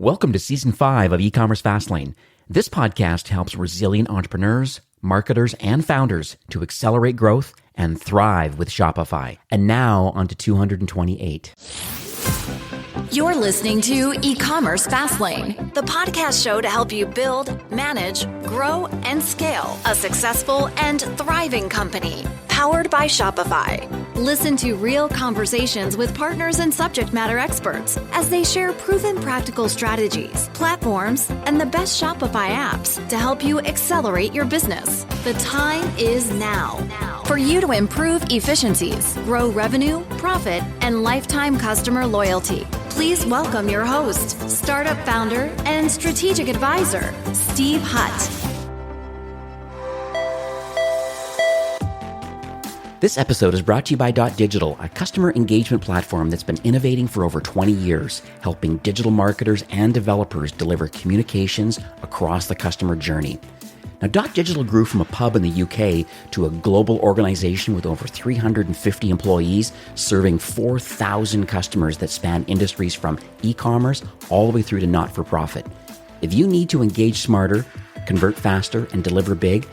Welcome to Season 5 of E-commerce Fastlane. This podcast helps resilient entrepreneurs, marketers, and founders to accelerate growth and thrive with Shopify. And now on to 228. You're listening to E-commerce Fastlane, the podcast show to help you build, manage, grow, and scale a successful and thriving company. Powered by Shopify. Listen to real conversations with partners and subject matter experts as they share proven practical strategies, platforms, and the best Shopify apps to help you accelerate your business. The time is now for you to improve efficiencies, grow revenue, profit, and lifetime customer loyalty. Please welcome your host, startup founder, and strategic advisor, Steve Hutt. This episode is brought to you by .digital, a customer engagement platform that's been innovating for over 20 years, helping digital marketers and developers deliver communications across the customer journey. Now, .digital grew from a pub in the UK to a global organization with over 350 employees, serving 4,000 customers that span industries from e-commerce all the way through to not-for-profit. If you need to engage smarter, convert faster, and deliver big,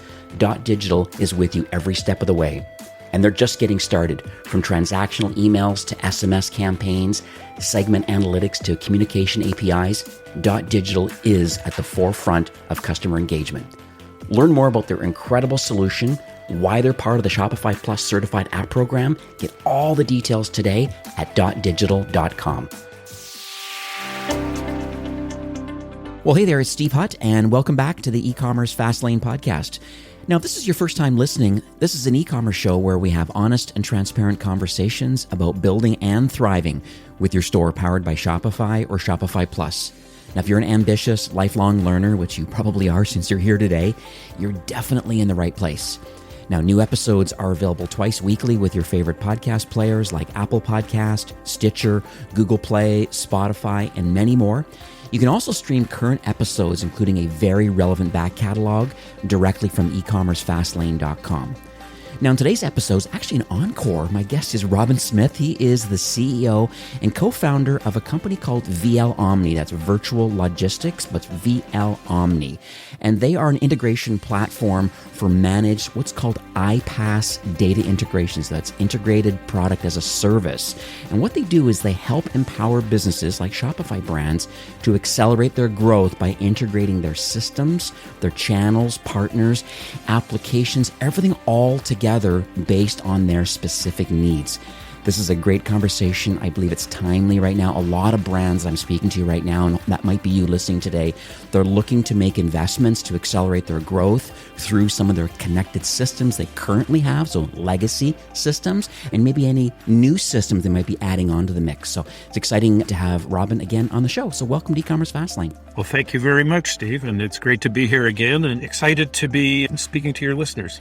.digital is with you every step of the way. And they're just getting started, from transactional emails to SMS campaigns, segment analytics to communication APIs. .digital is at the forefront of customer engagement. Learn more about their incredible solution, why they're part of the Shopify Plus certified app program. Get all the details today at .digital.com. Well, hey there, it's Steve Hutt, and welcome back to the E-commerce Fastlane podcast. Now, if this is your first time listening, this is an e-commerce show where we have honest and transparent conversations about building and thriving with your store powered by Shopify or Shopify Plus. Now, if you're an ambitious, lifelong learner, which you probably are since you're here today, you're definitely in the right place. Now, new episodes are available twice weekly with your favorite podcast players like Apple Podcast, Stitcher, Google Play, Spotify, and many more. You can also stream current episodes, including a very relevant back catalog, directly from ecommercefastlane.com. Now, in today's episode is actually an encore. My guest is Robin Smith. He is the CEO and co-founder of a company called VL OMNI. That's Virtual Logistics, but it's VL OMNI. And they are an integration platform for managed what's called iPaas data integration. So that's integrated product as a service. And what they do is they help empower businesses like Shopify brands to accelerate their growth by integrating their systems, their channels, partners, applications, everything all together based on their specific needs. This is a great conversation. I believe it's timely right now. A lot of brands I'm speaking to right now, and that might be you listening today, they're looking to make investments to accelerate their growth through some of their connected systems they currently have, so legacy systems, and maybe any new systems they might be adding onto the mix. So it's exciting to have Robin again on the show. So welcome to E-commerce Fastlane. Well, thank you very much, Steve, and it's great to be here again and excited to be speaking to your listeners.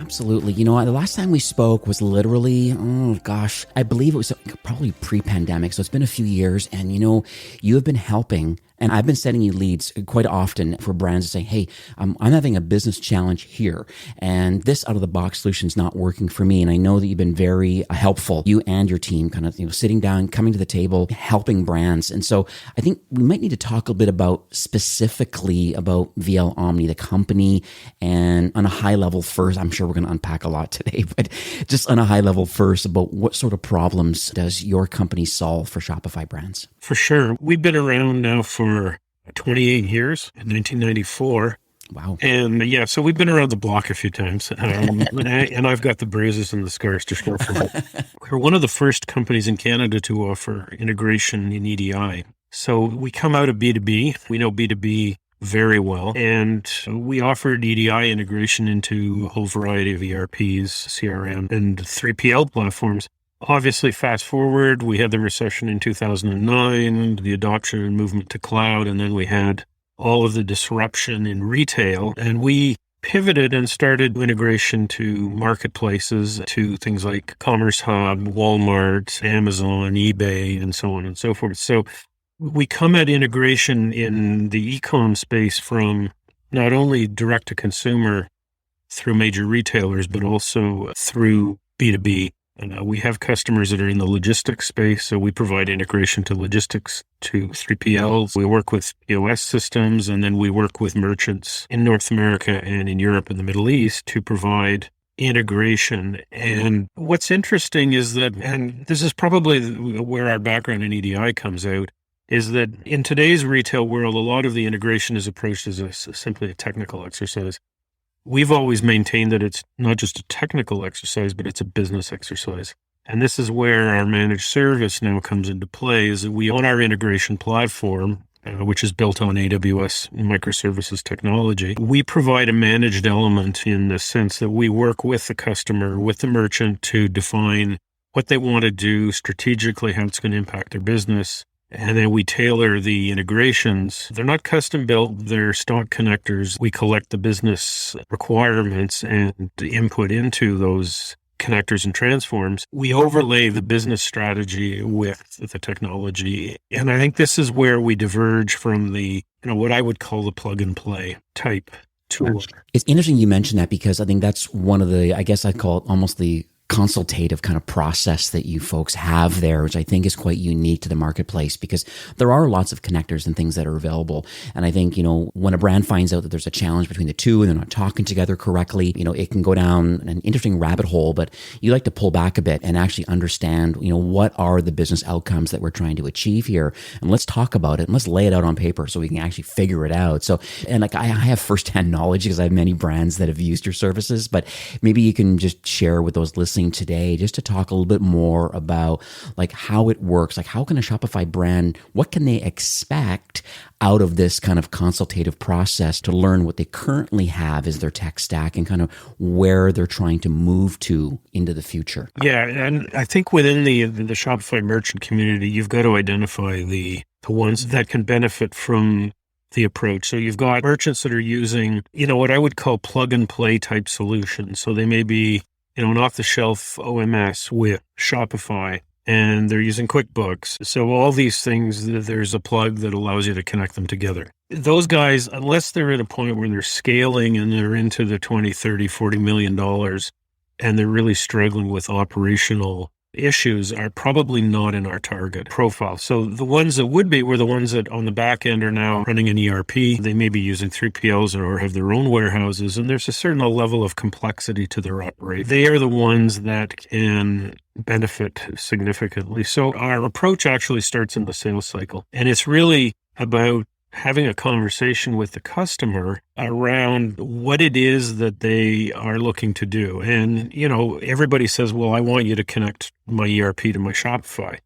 Absolutely. You know, the last time we spoke was literally, I believe it was probably pre-pandemic. So it's been a few years, and you know, you have been helping, and I've been sending you leads quite often for brands to say, hey, I'm having a business challenge here, and this out-of-the-box solution is not working for me. And I know that you've been very helpful, you and your team, kind of, sitting down, coming to the table, helping brands. And so I think we might need to talk a bit about specifically about VL OMNI, the company, and on a high level first. I'm sure we're going to unpack a lot today, but just on a high level first, about what sort of problems does your company solve for Shopify brands? For sure. We've been around now for 28 years, in 1994. Wow. And so we've been around the block a few times, and I've got the bruises and the scars to show for it. We're one of the first companies in Canada to offer integration in EDI. So we come out of B2B. We know B2B very well. And we offered EDI integration into a whole variety of ERPs, CRM, and 3PL platforms. Obviously, fast forward, we had the recession in 2009, the adoption and movement to cloud, and then we had all of the disruption in retail. And we pivoted and started integration to marketplaces, to things like Commerce Hub, Walmart, Amazon, eBay, and so on and so forth. So we come at integration in the e-com space from not only direct to consumer through major retailers, but also through B2B We have customers that are in the logistics space, so we provide integration to logistics, to 3PLs. We work with POS systems, and then we work with merchants in North America and in Europe and the Middle East to provide integration. And what's interesting is that, and this is probably where our background in EDI comes out, is that in today's retail world, a lot of the integration is approached as simply a technical exercise. We've always maintained that it's not just a technical exercise, but it's a business exercise. And this is where our managed service now comes into play, is that we own our integration platform, which is built on AWS microservices technology. We provide a managed element in the sense that we work with the customer, with the merchant, to define what they want to do strategically, how it's going to impact their business. And then we tailor the integrations. They're not custom built, they're stock connectors. We collect the business requirements and input into those connectors and transforms. We overlay the business strategy with the technology. And I think this is where we diverge from the, what I would call the plug and play type tool. It's interesting you mentioned that, because I think that's one of the, I guess I'd call it almost the consultative kind of process that you folks have there, which I think is quite unique to the marketplace, because there are lots of connectors and things that are available. And I think, when a brand finds out that there's a challenge between the two and they're not talking together correctly, it can go down an interesting rabbit hole. But you like to pull back a bit and actually understand, what are the business outcomes that we're trying to achieve here? And let's talk about it and let's lay it out on paper so we can actually figure it out. So, and I have firsthand knowledge because I have many brands that have used your services, but maybe you can just share with those listening today, just to talk a little bit more about how it works. How can a Shopify brand, what can they expect out of this kind of consultative process to learn what they currently have as their tech stack and kind of where they're trying to move to into the future? Yeah, and I think within the Shopify merchant community, you've got to identify the ones that can benefit from the approach. So you've got merchants that are using, what I would call plug and play type solutions. So they may be an off-the-shelf OMS with Shopify, and they're using QuickBooks. So all these things, there's a plug that allows you to connect them together. Those guys, unless they're at a point where they're scaling and they're into the 20, 30, $40 million, and they're really struggling with operational issues, are probably not in our target profile. So the ones that would be were the ones that on the back end are now running an ERP. They may be using 3PLs or have their own warehouses, and there's a certain level of complexity to their operation. They are the ones that can benefit significantly. So our approach actually starts in the sales cycle, and it's really about having a conversation with the customer around what it is that they are looking to do. And, everybody says, well, I want you to connect my ERP to my Shopify.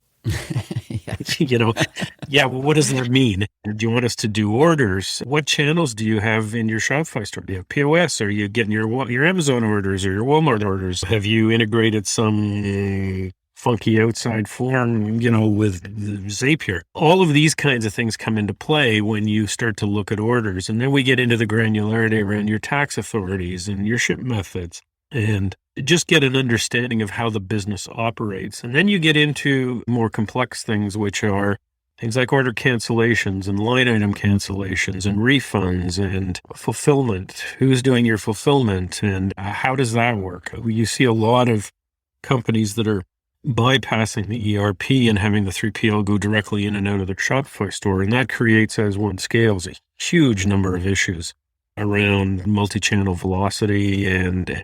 Yeah, well, what does that mean? Do you want us to do orders? What channels do you have in your Shopify store? Do you have POS? Are you getting your Amazon orders or your Walmart orders? Have you integrated some funky outside form, with Zapier? All of these kinds of things come into play when you start to look at orders. And then we get into the granularity around your tax authorities and your ship methods, and just get an understanding of how the business operates. And then you get into more complex things, which are things like order cancellations and line item cancellations and refunds and fulfillment. Who's doing your fulfillment, and how does that work? You see a lot of companies that are bypassing the ERP and having the 3PL go directly in and out of the Shopify store. And that creates, as one scales, a huge number of issues around multi-channel velocity and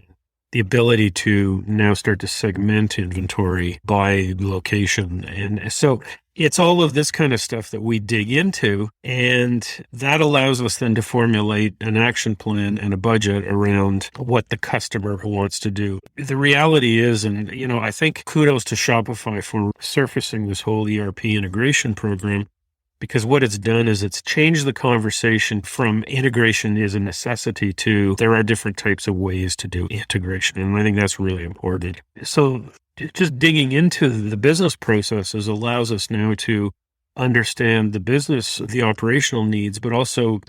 the ability to now start to segment inventory by location. And so it's all of this kind of stuff that we dig into, and that allows us then to formulate an action plan and a budget around what the customer wants to do. The reality is, and I think kudos to Shopify for surfacing this whole ERP integration program, because what it's done is it's changed the conversation from integration is a necessity to there are different types of ways to do integration. And I think that's really important. So just digging into the business processes allows us now to understand the business, the operational needs, but also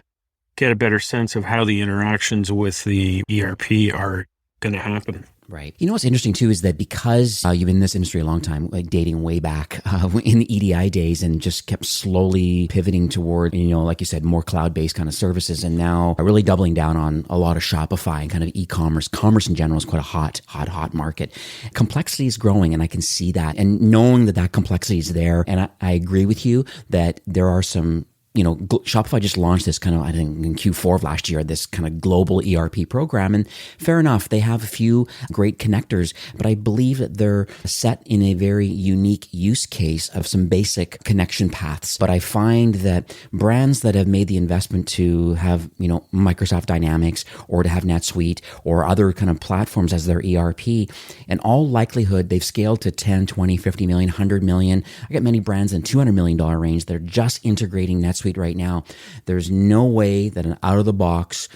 get a better sense of how the interactions with the ERP are going to happen. Right. You know what's interesting too is that because you've been in this industry a long time, like dating way back in the EDI days, and just kept slowly pivoting toward, like you said, more cloud-based kind of services, and now really doubling down on a lot of Shopify and kind of e-commerce. Commerce in general is quite a hot market. Complexity is growing, and I can see that. And knowing that complexity is there, and I agree with you that there are some. Shopify just launched this kind of, I think in Q4 of last year, this kind of global ERP program. And fair enough, they have a few great connectors, but I believe that they're set in a very unique use case of some basic connection paths. But I find that brands that have made the investment to have, Microsoft Dynamics or to have NetSuite or other kind of platforms as their ERP, in all likelihood, they've scaled to 10, 20, 50 million, 100 million. I got many brands in $200 million range that are just integrating NetSuite right now. There's no way that an out-of-the-box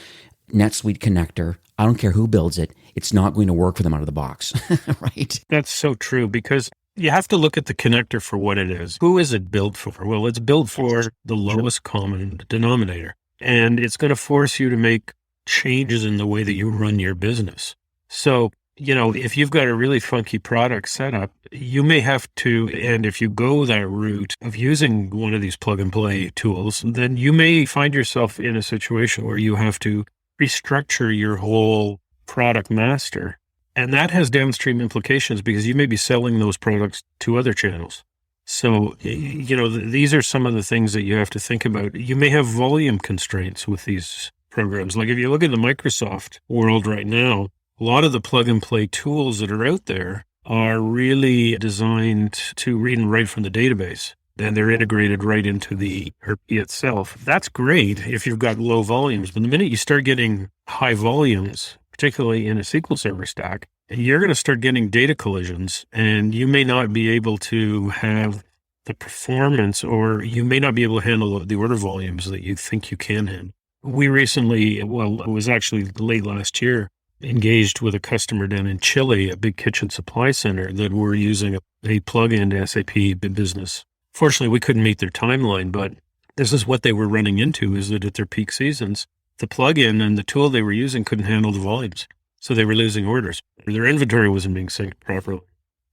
NetSuite connector, I don't care who builds it, it's not going to work for them out of the box, right? That's so true, because you have to look at the connector for what it is. Who is it built for? Well, it's built for the lowest common denominator, and it's going to force you to make changes in the way that you run your business. So, if you've got a really funky product setup, you may have to, and if you go that route of using one of these plug and play tools, then you may find yourself in a situation where you have to restructure your whole product master. And that has downstream implications because you may be selling those products to other channels. So, these are some of the things that you have to think about. You may have volume constraints with these programs. Like if you look at the Microsoft world right now, a lot of the plug and play tools that are out there are really designed to read and write from the database. And they're integrated right into the ERP itself. That's great if you've got low volumes. But the minute you start getting high volumes, particularly in a SQL Server stack, you're going to start getting data collisions, and you may not be able to have the performance, or you may not be able to handle the order volumes that you think you can handle. We recently, it was actually late last year, engaged with a customer down in Chile, a big kitchen supply center that were using a plug-in to SAP Business. Fortunately, we couldn't meet their timeline, but this is what they were running into, is that at their peak seasons, the plug-in and the tool they were using couldn't handle the volumes. So they were losing orders. Their inventory wasn't being synced properly.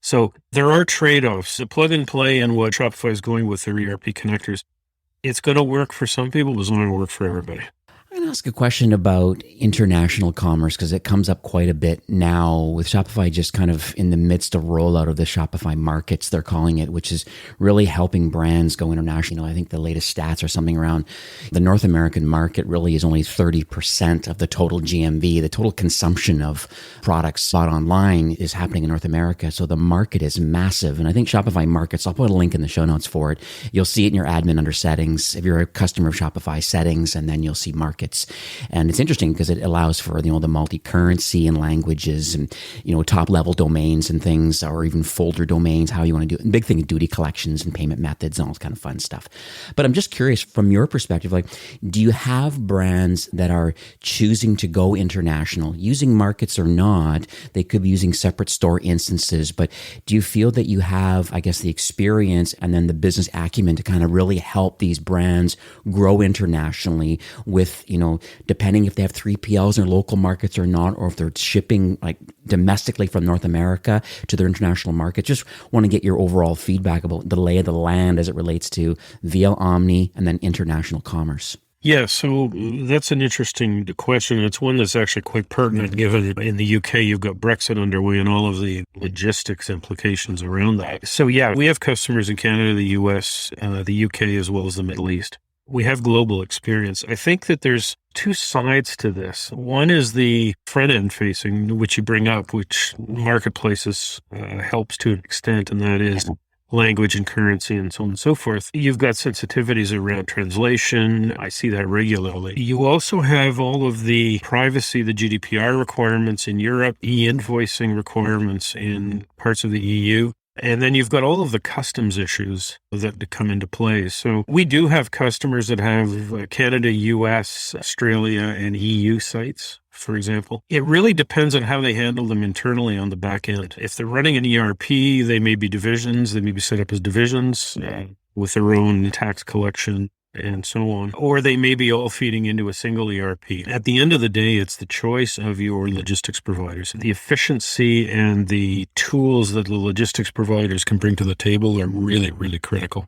So there are trade-offs. The plug and play and what Shopify is going with their ERP connectors, it's going to work for some people, but it's not going to work for everybody. I'm going to ask a question about international commerce because it comes up quite a bit now with Shopify just kind of in the midst of rollout of the Shopify markets, they're calling it, which is really helping brands go international. I think the latest stats are something around the North American market really is only 30% of the total GMV. The total consumption of products bought online is happening in North America. So the market is massive. And I think Shopify markets, I'll put a link in the show notes for it. You'll see it in your admin under settings. If you're a customer of Shopify, settings, and then you'll see markets. And it's interesting because it allows for, the multi-currency and languages and, top level domains and things, or even folder domains, how you want to do it. And big thing is duty collections and payment methods and all this kind of fun stuff. But I'm just curious from your perspective, do you have brands that are choosing to go international, using markets or not? They could be using separate store instances, but do you feel that you have, the experience and then the business acumen to kind of really help these brands grow internationally with, depending if they have 3PLs in their local markets or not, or if they're shipping domestically from North America to their international markets? Just want to get your overall feedback about the lay of the land as it relates to via OMNI and then international commerce. Yeah, so that's an interesting question. It's one that's actually quite pertinent given in the UK, you've got Brexit underway and all of the logistics implications around that. So yeah, we have customers in Canada, the US, the UK, as well as the Middle East. We have global experience. I think that there's two sides to this. One is the front-end facing, which you bring up, which marketplaces helps to an extent, and that is language and currency and so on and so forth. You've got sensitivities around translation. I see that regularly. You also have all of the privacy, the GDPR requirements in Europe, e-invoicing requirements in parts of the EU. And then you've got all of the customs issues that come into play. So we do have customers that have Canada, US, Australia, and EU sites, for example. It really depends on how they handle them internally on the back end. If they're running an ERP, they may be divisions. They may be set up as divisions with their own tax collection and so on. Or they may be all feeding into a single ERP. At the end of the day, it's the choice of your logistics providers. The efficiency and the tools that the logistics providers can bring to the table are really, really critical.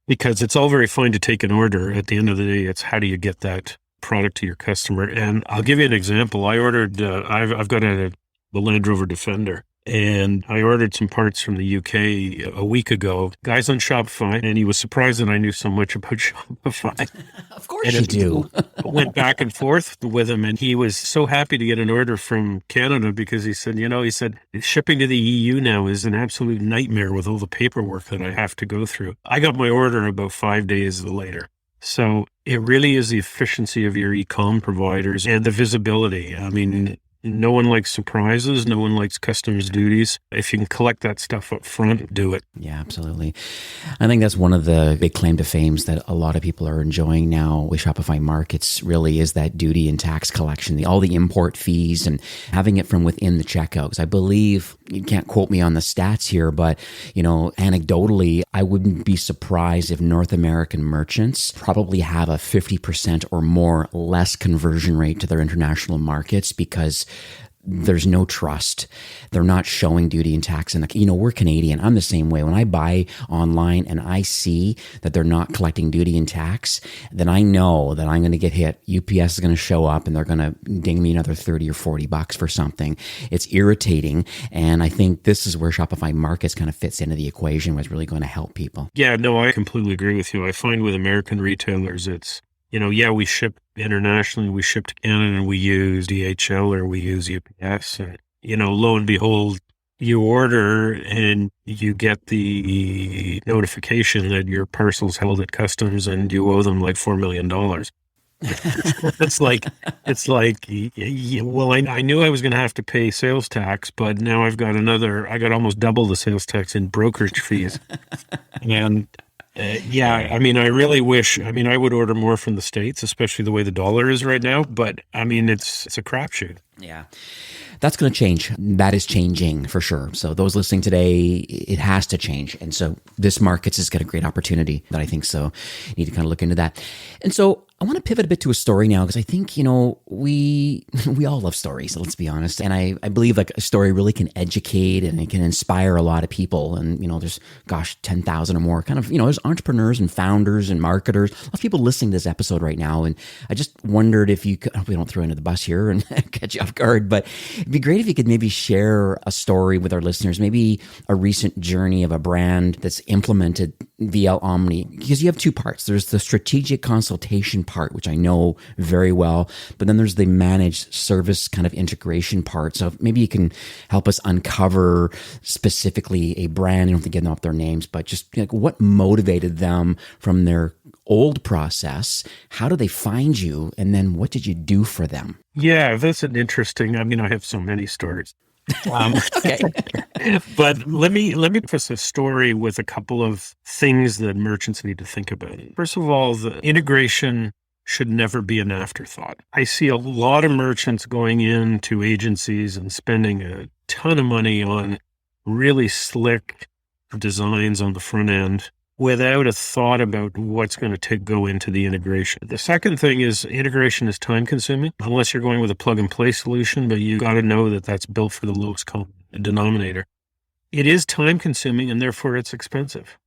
Because it's all very fine to take an order. At the end of the day, it's how do you get that product to your customer? And I'll give you an example. I ordered, I've got the Land Rover Defender, and I ordered some parts from the UK a week ago. Guy's on Shopify, and he was surprised that I knew so much about Shopify. Of course you do. Went back and forth with him, and he was so happy to get an order from Canada because he said, shipping to the EU now is an absolute nightmare with all the paperwork that I have to go through. I got my order about 5 days later. So it really is the efficiency of your e-com providers and the visibility. I mean, no one likes surprises. No one likes customs duties. If you can collect that stuff up front, do it. Yeah, absolutely. I think that's one of the big claim to fames that a lot of people are enjoying now with Shopify Markets really is that duty and tax collection, all the import fees and having it from within the checkouts. I believe, you can't quote me on the stats here, but anecdotally, I wouldn't be surprised if North American merchants probably have a 50% or more less conversion rate to their international markets because there's no trust. They're not showing duty and tax. And we're Canadian. I'm the same way. When I buy online and I see that they're not collecting duty and tax, then I know that I'm going to get hit. UPS is going to show up and they're going to ding me another $30 or $40 for something. It's irritating. And I think this is where Shopify Markets kind of fits into the equation, was really going to help people. Yeah, no, I completely agree with you. I find with American retailers, it's, we ship internationally, we ship to Canada, and we use DHL or we use UPS. And, lo and behold, you order and you get the notification that your parcel's held at customs and you owe them like $4 million. I knew I was going to have to pay sales tax, but now I got almost double the sales tax in brokerage fees. And I really wish, I would order more from the States, especially the way the dollar is right now, but it's a crapshoot. Yeah. That's going to change. That is changing for sure. So those listening today, it has to change. And so this Markets has got a great opportunity that I think so. You need to kind of look into that. And so I want to pivot a bit to a story now because I think, we all love stories, let's be honest. And I believe like a story really can educate and it can inspire a lot of people. And, there's, 10,000 or more kind of, there's entrepreneurs and founders and marketers, lots of people listening to this episode right now. And I just wondered if you could, we don't throw you under the bus here and catch you off guard, but it'd be great if you could maybe share a story with our listeners, maybe a recent journey of a brand that's implemented via OMNI, because you have two parts. There's the strategic consultation part, which I know very well, but then there's the managed service kind of integration part. So maybe you can help us uncover specifically a brand. You don't have to give them up their names, but just what motivated them from their old process? How do they find you? And then what did you do for them? Yeah, that's an interesting, I have so many stories. Okay. But let me preface a story with a couple of things that merchants need to think about. First of all, the integration should never be an afterthought. I see a lot of merchants going into agencies and spending a ton of money on really slick designs on the front end without a thought about what's going to go into the integration. The second thing is integration is time consuming, unless you're going with a plug and play solution, but you got to know that that's built for the lowest common denominator. It is time consuming and therefore it's expensive.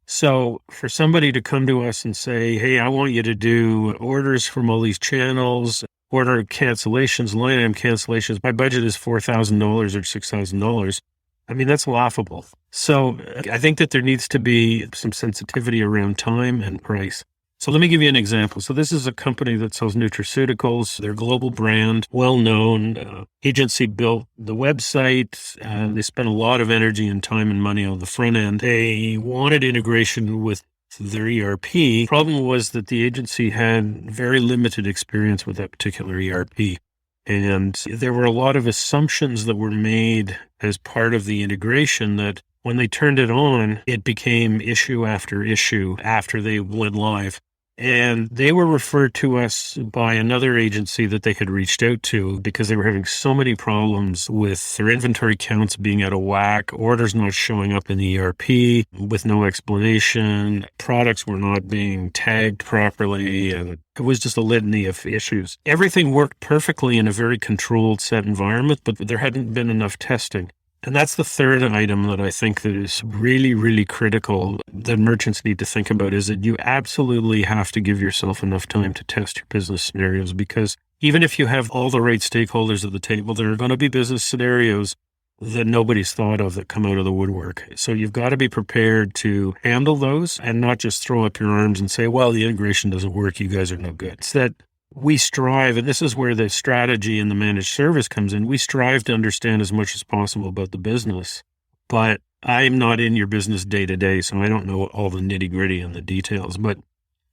So for somebody to come to us and say, hey, I want you to do orders from all these channels, order cancellations, line item cancellations, my budget is $4,000 or $6,000. That's laughable. So I think that there needs to be some sensitivity around time and price. So let me give you an example. So this is a company that sells nutraceuticals. They're a global brand, well-known. Agency built the website. They spent a lot of energy and time and money on the front end. They wanted integration with their ERP. Problem was that the agency had very limited experience with that particular ERP. And there were a lot of assumptions that were made as part of the integration that when they turned it on, it became issue after issue after they went live. And they were referred to us by another agency that they had reached out to because they were having so many problems with their inventory counts being out of whack, orders not showing up in the ERP with no explanation, products were not being tagged properly, and it was just a litany of issues. Everything worked perfectly in a very controlled set environment, but there hadn't been enough testing. And that's the third item that I think that is really, really critical that merchants need to think about, is that you absolutely have to give yourself enough time to test your business scenarios, because even if you have all the right stakeholders at the table, there are going to be business scenarios that nobody's thought of that come out of the woodwork. So you've got to be prepared to handle those and not just throw up your arms and say, well, the integration doesn't work, you guys are no good. It's that we strive, and this is where the strategy and the managed service comes in, we strive to understand as much as possible about the business, but I'm not in your business day to day, so I don't know all the nitty gritty and the details. But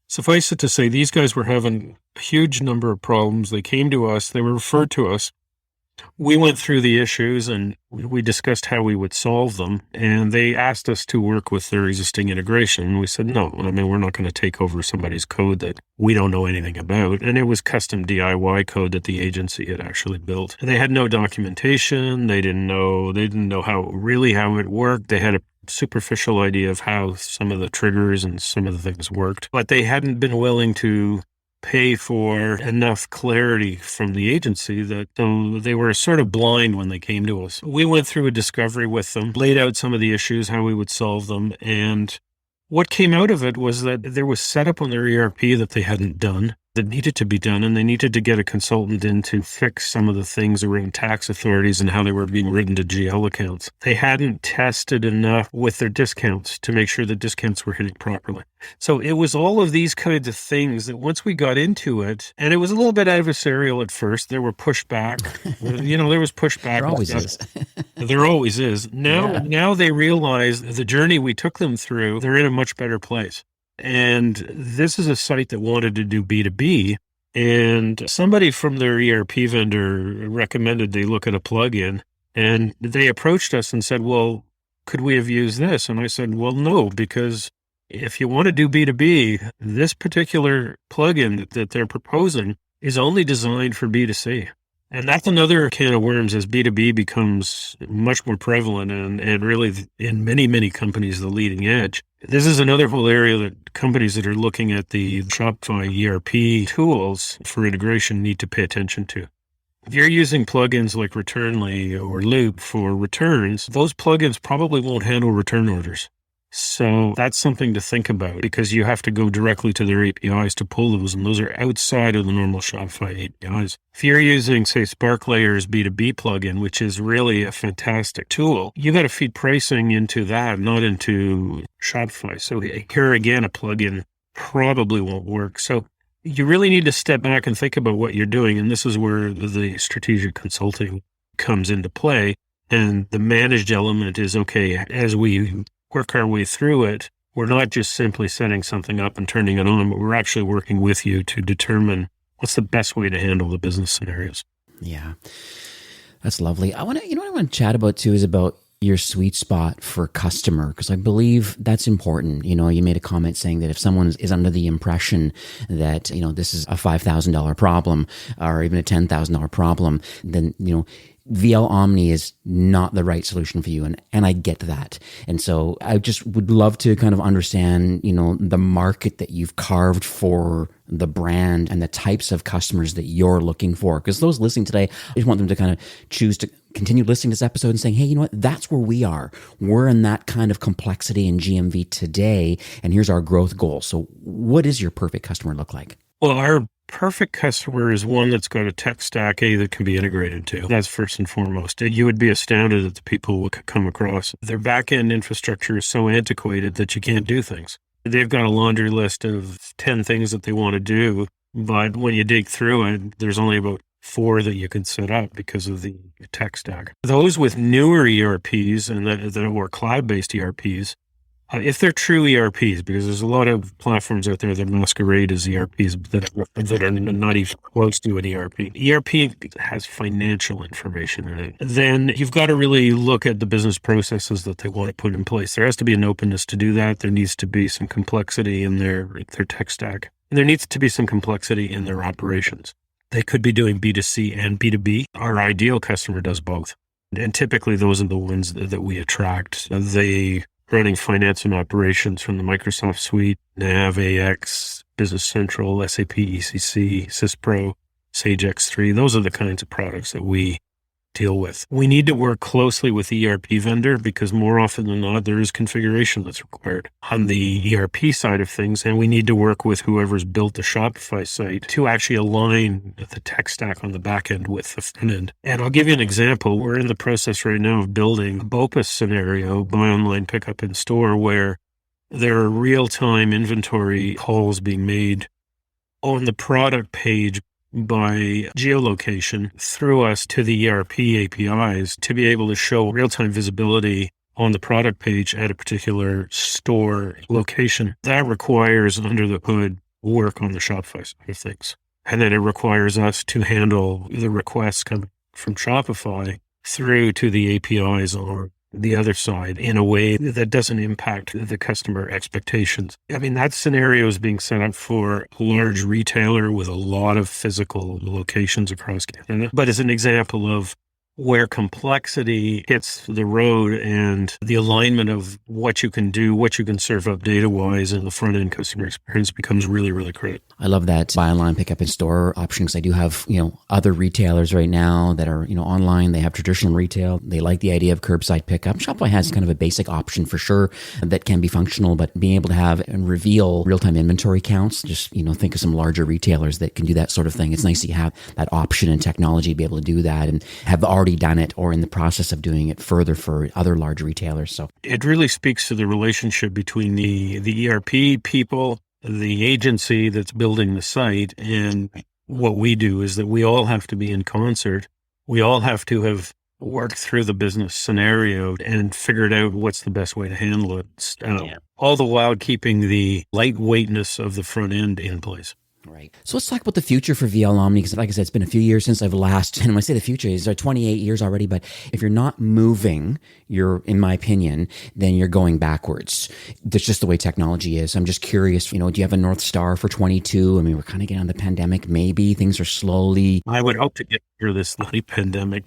suffice it to say, these guys were having a huge number of problems. They came to us, they were referred to us. We went through the issues and we discussed how we would solve them. And they asked us to work with their existing integration. And we said, no, I mean, we're not going to take over somebody's code that we don't know anything about. And it was custom DIY code that the agency had actually built. They had no documentation. They didn't know how it worked. They had a superficial idea of how some of the triggers and some of the things worked, but they hadn't been willing to pay for enough clarity from the agency that they were sort of blind when they came to us. We went through a discovery with them, laid out some of the issues, how we would solve them. And what came out of it was that there was setup on their ERP that they hadn't done, that needed to be done, and they needed to get a consultant in to fix some of the things around tax authorities and how they were being written to GL accounts. They hadn't tested enough with their discounts to make sure the discounts were hitting properly. So it was all of these kinds of things that once we got into it, and it was a little bit adversarial at first, there were pushback. There was pushback. There always is. There always is. Now they realize the journey we took them through, they're in a much better place. And this is a site that wanted to do B2B, and somebody from their ERP vendor recommended they look at a plugin, and they approached us and said, well, could we have used this? And I said, well, no, because if you want to do B2B, this particular plugin that they're proposing is only designed for B2C. And that's another can of worms as B2B becomes much more prevalent and really in many, many companies, the leading edge. This is another whole area that companies that are looking at the Shopify ERP tools for integration need to pay attention to. If you're using plugins like Returnly or Loop for returns, those plugins probably won't handle return orders. So that's something to think about because you have to go directly to their APIs to pull those, and those are outside of the normal Shopify APIs. If you're using, say, SparkLayer's B2B plugin, which is really a fantastic tool, you got to feed pricing into that, not into Shopify. So here again, a plugin probably won't work. So you really need to step back and think about what you're doing, and this is where the strategic consulting comes into play. And the managed element is, okay, as we work our way through it, we're not just simply setting something up and turning it on, but we're actually working with you to determine what's the best way to handle the business scenarios. Yeah, that's lovely. What I want to chat about too is about your sweet spot for customer, because I believe that's important. You made a comment saying that if someone is under the impression that, this is a $5,000 problem or even a $10,000 problem, then, VL Omni is not the right solution for you. And I get that. And so I just would love to kind of understand, the market that you've carved for the brand and the types of customers that you're looking for. Because those listening today, I just want them to kind of choose to continue listening to this episode and saying, hey, you know what? That's where we are. We're in that kind of complexity in GMV today. And here's our growth goal. So what does your perfect customer look like? Well, our perfect customer is one that's got a tech stack that can be integrated to. That's first and foremost. You would be astounded at the people who come across. Their back-end infrastructure is so antiquated that you can't do things. They've got a laundry list of 10 things that they want to do, but when you dig through it, there's only about 4 that you can set up because of the tech stack. Those with newer ERPs and that are more cloud-based ERPs, if they're true ERPs, because there's a lot of platforms out there that masquerade as ERPs that are not even close to an ERP. ERP has financial information in it. Then you've got to really look at the business processes that they want to put in place. There has to be an openness to do that. There needs to be some complexity in their tech stack. And there needs to be some complexity in their operations. They could be doing B2C and B2B. Our ideal customer does both. And typically those are the ones that we attract. They running finance and operations from the Microsoft suite, Nav, AX, Business Central, SAP, ECC, SysPro, Sage X3. Those are the kinds of products that we deal with. We need to work closely with the ERP vendor because more often than not, there is configuration that's required on the ERP side of things. And we need to work with whoever's built the Shopify site to actually align the tech stack on the back end with the front end. And I'll give you an example. We're in the process right now of building a BOPUS scenario, buy online, pick up in store, where there are real-time inventory calls being made on the product page by geolocation through us to the ERP APIs to be able to show real-time visibility on the product page at a particular store location. That requires under the hood work on the Shopify side of things. And then it requires us to handle the requests coming from Shopify through to the APIs or the other side in a way that doesn't impact the customer expectations. I mean, that scenario is being set up for a large retailer with a lot of physical locations across Canada. But as an example of where complexity hits the road and the alignment of what you can do, what you can serve up data-wise, and the front-end customer experience becomes really, really critical. I love that buy online, pick up in store option because I do have, other retailers right now that are, online. They have traditional retail. They like the idea of curbside pickup. Shopify has kind of a basic option for sure that can be functional, but being able to have and reveal real-time inventory counts, just, think of some larger retailers that can do that sort of thing. It's nice to have that option and technology to be able to do that and have already done it or in the process of doing it further for other large retailers. So it really speaks to the relationship between the ERP people, the agency that's building the site, and what we do is that we all have to be in concert. We all have to have worked through the business scenario and figured out what's the best way to handle it, all the while keeping the lightweightness of the front end in place. Right. So let's talk about the future for VL Omni, because like I said, it's been a few years since I've last, and when I say the future, it's 28 years already, but if you're not moving, in my opinion, then you're going backwards. That's just the way technology is. I'm just curious, do you have a North Star for 22? I mean, we're kind of getting on the pandemic. Maybe things are slowly. I would hope to get through this bloody pandemic.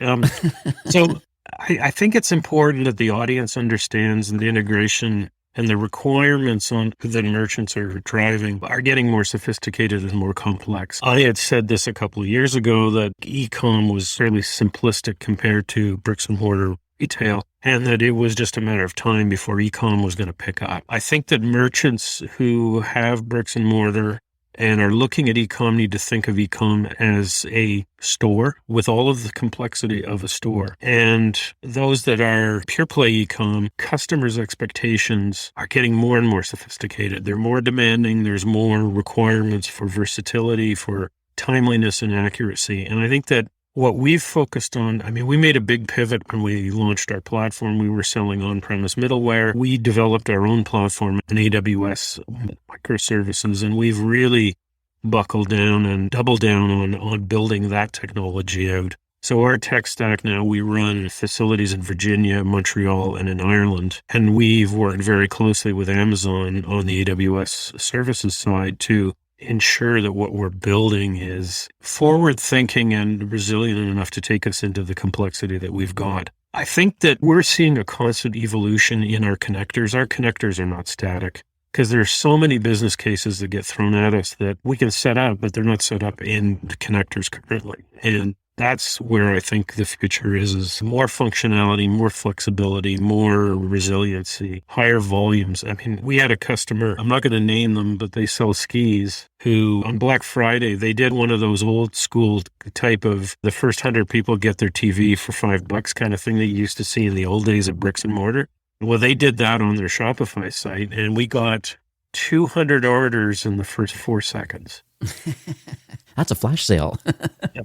So I think it's important that the audience understands the integration and the requirements on that merchants are driving are getting more sophisticated and more complex. I had said this a couple of years ago that e-com was fairly simplistic compared to bricks and mortar retail, and that it was just a matter of time before e-com was going to pick up. I think that merchants who have bricks and mortar and are looking at e-com need to think of e-com as a store with all of the complexity of a store. And those that are pure play e-com, customers' expectations are getting more and more sophisticated. They're more demanding. There's more requirements for versatility, for timeliness and accuracy. And I think that what we've focused on, we made a big pivot when we launched our platform. We were selling on-premise middleware. We developed our own platform in AWS microservices, and we've really buckled down and doubled down on building that technology out. So our tech stack now, we run facilities in Virginia, Montreal, and in Ireland. And we've worked very closely with Amazon on the AWS services side to ensure that what we're building is forward-thinking and resilient enough to take us into the complexity that we've got. I think that we're seeing a constant evolution in our connectors. Our connectors are not static because there's so many business cases that get thrown at us that we can set up, but they're not set up in the connectors currently. And that's where I think the future is more functionality, more flexibility, more resiliency, higher volumes. We had a customer, I'm not going to name them, but they sell skis, who on Black Friday, they did one of those old school type of the first 100 people get their TV for $5 kind of thing that you used to see in the old days of bricks and mortar. Well, they did that on their Shopify site, and we got 200 orders in the first 4 seconds. That's a flash sale.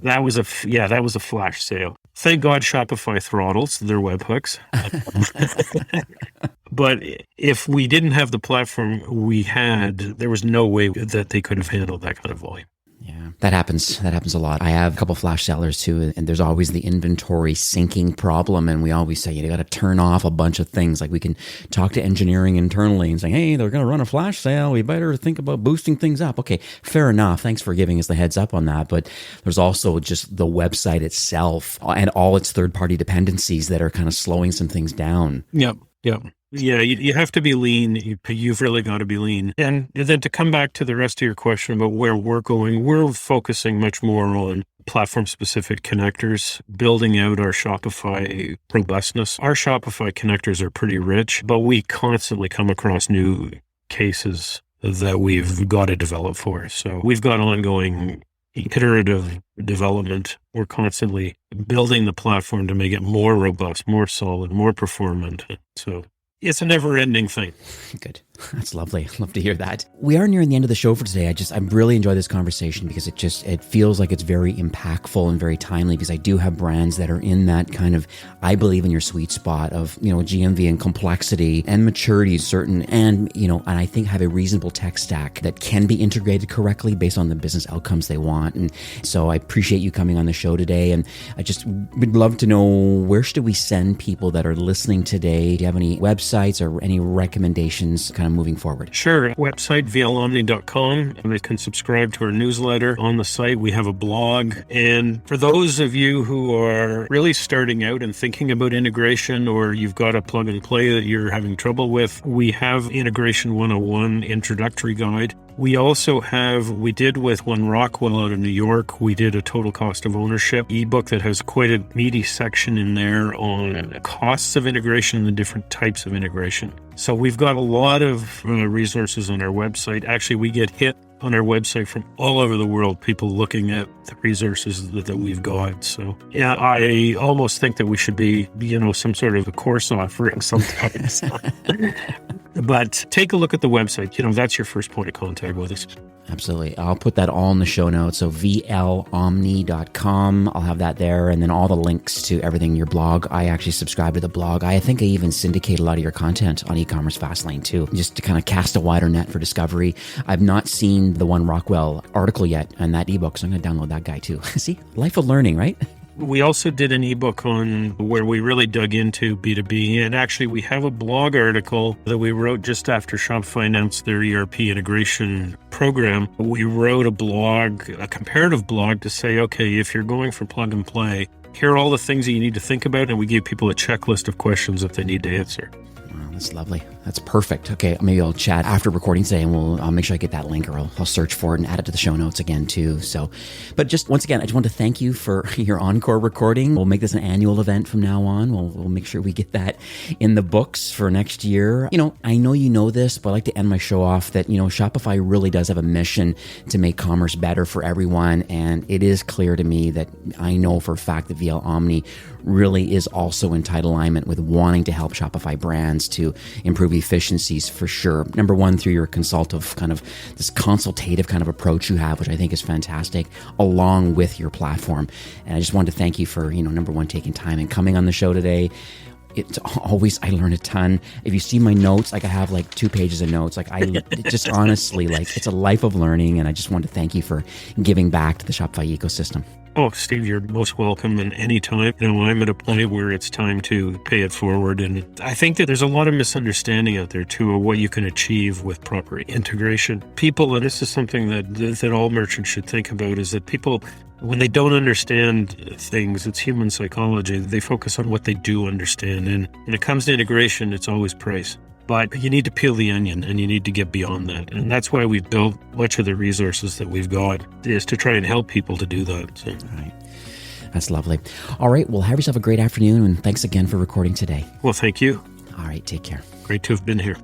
That was a flash sale. Thank God Shopify throttles their webhooks. But if we didn't have the platform we had, there was no way that they could have handled that kind of volume. Yeah, that happens. That happens a lot. I have a couple flash sellers too, and there's always the inventory syncing problem. And we always say, you got to turn off a bunch of things. Like we can talk to engineering internally and say, hey, they're going to run a flash sale. We better think about boosting things up. Okay, fair enough. Thanks for giving us the heads up on that. But there's also just the website itself and all its third-party dependencies that are kind of slowing some things down. Yep. Yeah, you have to be lean. You've really got to be lean. And then to come back to the rest of your question about where we're going, we're focusing much more on platform-specific connectors, building out our Shopify robustness. Our Shopify connectors are pretty rich, but we constantly come across new cases that we've got to develop for. So we've got ongoing iterative development. We're constantly building the platform to make it more robust, more solid, more performant. So it's a never-ending thing. Good. That's lovely. Love to hear that. We are nearing the end of the show for today. I really enjoy this conversation because it feels like it's very impactful and very timely, because I do have brands that are in that kind of, I believe in your sweet spot of, GMV and complexity and maturity is certain, and I think have a reasonable tech stack that can be integrated correctly based on the business outcomes they want. And so I appreciate you coming on the show today. And I just would love to know, where should we send people that are listening today? Do you have any websites or any recommendations kind of moving forward? Sure. Website, vlomni.com. They can subscribe to our newsletter on the site. We have a blog. And for those of you who are really starting out and thinking about integration, or you've got a plug and play that you're having trouble with, we have Integration 101 introductory guide. We also we did with One Rockwell out of New York, we did a total cost of ownership ebook that has quite a meaty section in there on costs of integration and the different types of integration. So we've got a lot of resources on our website. Actually, we get hit on our website from all over the world, people looking at the resources that we've got. So yeah, I almost think that we should be, some sort of a course offering sometimes. But take a look at the website. That's your first point of contact with us. Absolutely. I'll put that all in the show notes. So vlomni.com. I'll have that there. And then all the links to everything in your blog. I actually subscribe to the blog. I think I even syndicate a lot of your content on e-commerce Fastlane too, just to kind of cast a wider net for discovery. I've not seen the One Rockwell article yet and that ebook, so I'm going to download that guy too. See, life of learning, right? We also did an ebook on where we really dug into B2B. And actually, we have a blog article that we wrote just after Shopify announced their ERP integration program. We wrote a comparative blog to say, okay, if you're going for plug and play, here are all the things that you need to think about. And we gave people a checklist of questions that they need to answer. Wow, that's lovely. That's perfect. Okay, maybe I'll chat after recording today, and I'll make sure I get that link, or I'll search for it and add it to the show notes again too. So, but just once again, I just want to thank you for your encore recording. We'll make this an annual event from now on. We'll make sure we get that in the books for next year. I know you know this, but I like to end my show off that Shopify really does have a mission to make commerce better for everyone, and it is clear to me that I know for a fact that VL Omni really is also in tight alignment with wanting to help Shopify brands to improve efficiencies for sure. Number one, through your consultative kind of approach you have, which I think is fantastic, along with your platform. And I just wanted to thank you for, number one, taking time and coming on the show today. It's always, I learn a ton. If you see my notes, I have 2 pages of notes. Just honestly, it's a life of learning. And I just want to thank you for giving back to the Shopify ecosystem. Oh, Steve, you're most welcome. And anytime, I'm at a point where it's time to pay it forward. And I think that there's a lot of misunderstanding out there too of what you can achieve with proper integration. People, and this is something that all merchants should think about, is that people, when they don't understand things, it's human psychology. They focus on what they do understand. And when it comes to integration, it's always price. But you need to peel the onion, and you need to get beyond that. And that's why we've built much of the resources that we've got, is to try and help people to do that. So. All right. That's lovely. All right. Well, have yourself a great afternoon, and thanks again for recording today. Well, thank you. All right. Take care. Great to have been here.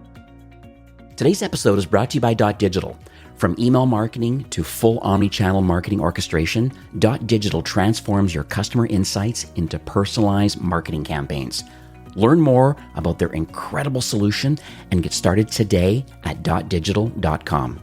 Today's episode is brought to you by Digital. From email marketing to full omni-channel marketing orchestration, Digital transforms your customer insights into personalized marketing campaigns. Learn more about their incredible solution and get started today at .digital.com.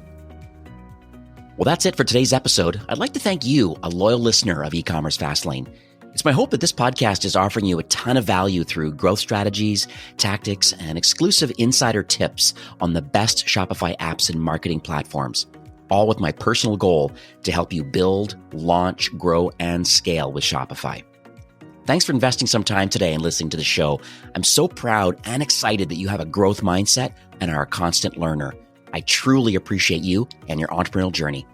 Well, that's it for today's episode. I'd like to thank you, a loyal listener of e-commerce Fastlane. It's my hope that this podcast is offering you a ton of value through growth strategies, tactics, and exclusive insider tips on the best Shopify apps and marketing platforms. all with my personal goal to help you build, launch, grow, and scale with Shopify. Thanks for investing some time today and listening to the show. I'm so proud and excited that you have a growth mindset and are a constant learner. I truly appreciate you and your entrepreneurial journey.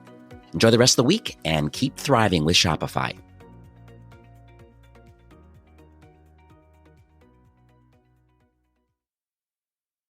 Enjoy the rest of the week and keep thriving with Shopify.